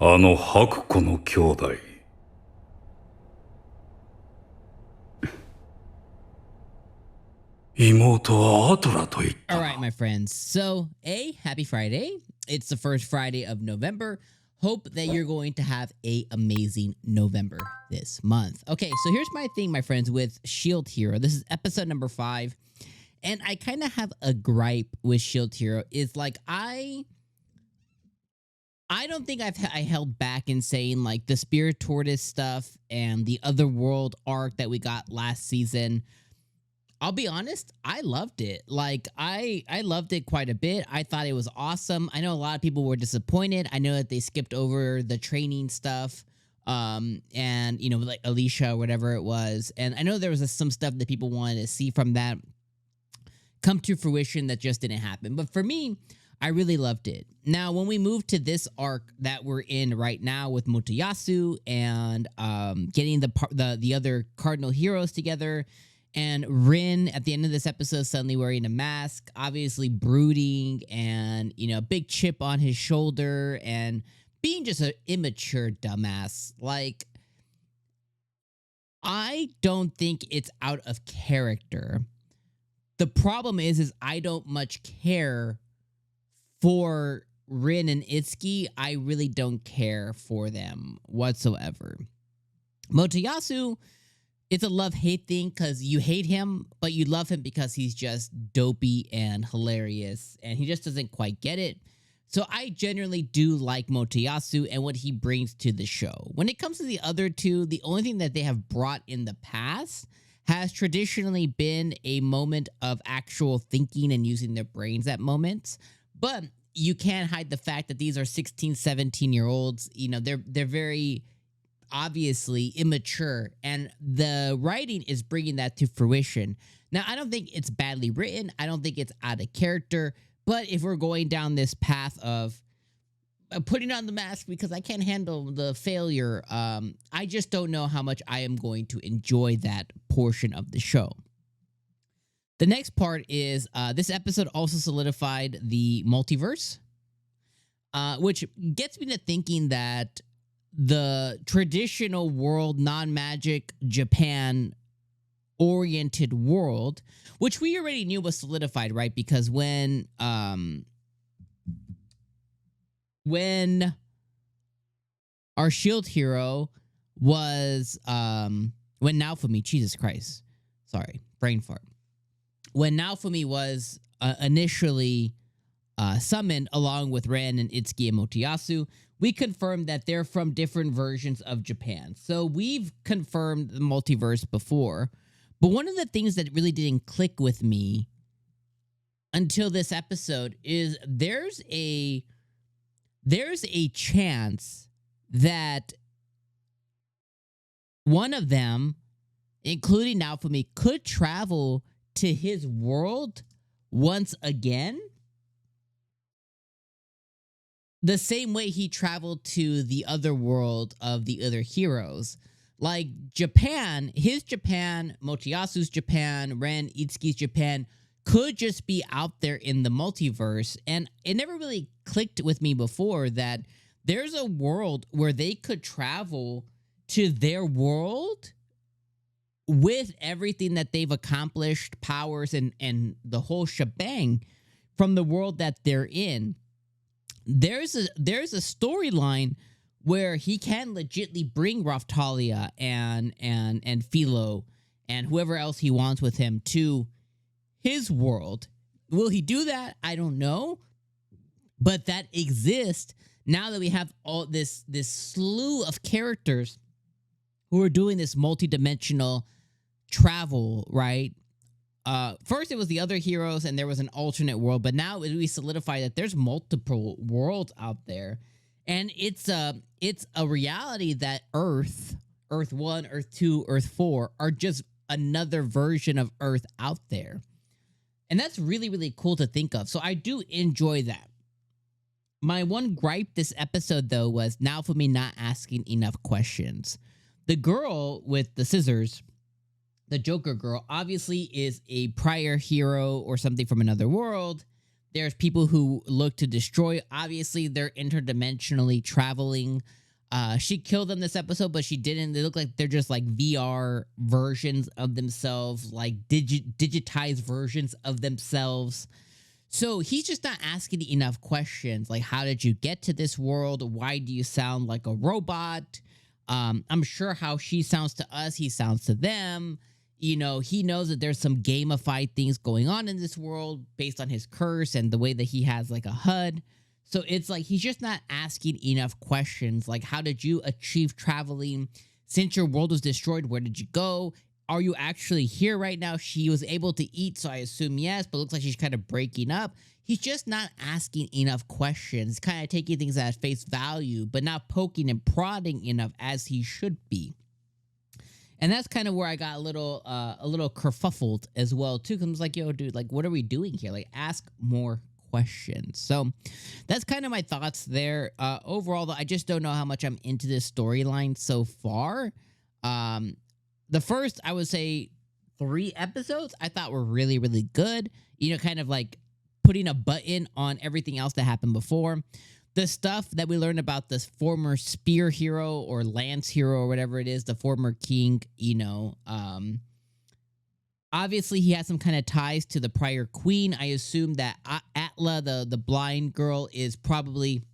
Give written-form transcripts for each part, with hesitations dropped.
あの白子の兄弟。妹はアトラと言ったな。 All right, my friends. So, happy Friday. It's the first Friday of November. Hope that you're going to have a amazing November this month. Okay, so here's my thing, my friends, with Shield Hero. This is episode number 5. And I kind of have a gripe with Shield Hero. Is like I don't think I held back in saying like the Spirit Tortoise stuff and the Otherworld arc that we got last season. I'll be honest, I loved it. Like I loved it quite a bit. I thought it was awesome. I know a lot of people were disappointed. I know that they skipped over the training stuff. And you know, like Alicia or whatever it was. And I know there was some stuff that people wanted to see from that come to fruition that just didn't happen. But for me, I really loved it. Now, when we move to this arc that we're in right now with Motoyasu and getting the other cardinal heroes together, and Rin at the end of this episode suddenly wearing a mask, obviously brooding, and you know, a big chip on his shoulder, and being just an immature dumbass. Like, I don't think it's out of character. The problem is I don't much care for Rin and Itsuki. I really don't care for them whatsoever. Motoyasu, it's a love-hate thing because you hate him, but you love him because he's just dopey and hilarious, and he just doesn't quite get it. So I generally do like Motoyasu and what he brings to the show. When it comes to the other two, the only thing that they have brought in the past has traditionally been a moment of actual thinking and using their brains at moments. But you can't hide the fact that these are 16, 17-year-olds. You know, they're very obviously immature, and the writing is bringing that to fruition. Now, I don't think it's badly written. I don't think it's out of character. But if we're going down this path of putting on the mask because I can't handle the failure, I just don't know how much I am going to enjoy that portion of the show. The next part is this episode also solidified the multiverse, which gets me to thinking that the traditional world, non-magic, Japan-oriented world, which we already knew was solidified, right? Because when our shield hero was when Naofumi, Jesus Christ, sorry, brain fart. When Naofumi was initially summoned along with Ren and Itsuki and Motoyasu, we confirmed that they're from different versions of Japan. So we've confirmed the multiverse before. But one of the things that really didn't click with me until this episode is there's a chance that one of them, including Naofumi, could travel to his world once again, the same way he traveled to the other world of the other heroes. Like Japan, his Japan, Motoyasu's Japan, Ren, Itsuki's Japan could just be out there in the multiverse. And it never really clicked with me before that there's a world where they could travel to their world with everything that they've accomplished, powers, and the whole shebang from the world that they're in. There's a storyline where he can legitly bring Raftalia and Philo and whoever else he wants with him to his world. Will he do that? I don't know. But that exists now that we have all this slew of characters who are doing this multidimensional travel, right? First, it was the other heroes, and there was an alternate world, but now we solidify that there's multiple worlds out there, and it's a reality that Earth 1, Earth 2, Earth 4 are just another version of Earth out there, and that's really, really cool to think of. So I do enjoy that. My one gripe this episode, though, was Naofumi not asking enough questions. The girl with the scissors, the Joker girl, obviously is a prior hero or something from another world There's people who look to destroy. Obviously, they're interdimensionally traveling. She killed them this episode, but she didn't. They look like they're just like VR versions of themselves, like digitized versions of themselves. So he's just not asking enough questions. Like, how did you get to this world? Why do you sound like a robot? I'm sure how she sounds to us, he sounds to them. You know, he knows that there's some gamified things going on in this world based on his curse and the way that he has like a HUD. So it's like he's just not asking enough questions. Like, how did you achieve traveling? Since your world was destroyed, where did you go? Are you actually here right now? She was able to eat, so I assume yes, but looks like she's kind of breaking up. He's just not asking enough questions, kind of taking things at face value, but not poking and prodding enough as he should be. And that's kind of where I got a little kerfuffled as well too. Cause I was like, yo, dude, like, what are we doing here? Like, ask more questions. So that's kind of my thoughts there. Overall, though, I just don't know how much I'm into this storyline so far. The first, I would say, 3 episodes I thought were really, really good. You know, kind of like putting a button on everything else that happened before. The stuff that we learned about this former spear hero or lance hero or whatever it is, the former king, you know, obviously he has some kind of ties to the prior queen. I assume that Atla, the blind girl, is probably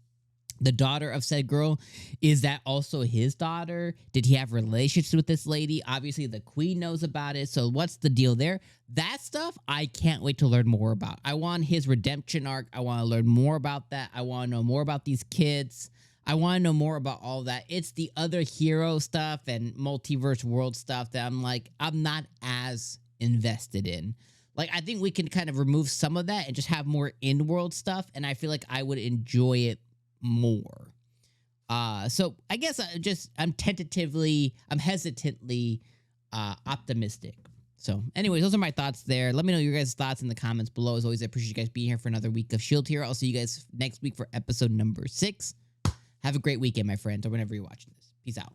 the daughter of said girl. Is that also his daughter? Did he have relationships with this lady? Obviously, the queen knows about it. So what's the deal there? That stuff, I can't wait to learn more about. I want his redemption arc. I want to learn more about that. I want to know more about these kids. I want to know more about all that. It's the other hero stuff and multiverse world stuff that I'm like, I'm not as invested in. Like, I think we can kind of remove some of that and just have more in-world stuff. And I feel like I would enjoy it more. So I guess I'm hesitantly optimistic. So anyways, those are my thoughts there. Let me know your guys' thoughts in the comments below. As always, I appreciate you guys being here for another week of Shield Hero. I'll see you guys next week for episode number 6. Have a great weekend, my friends, or whenever you're watching this. Peace out.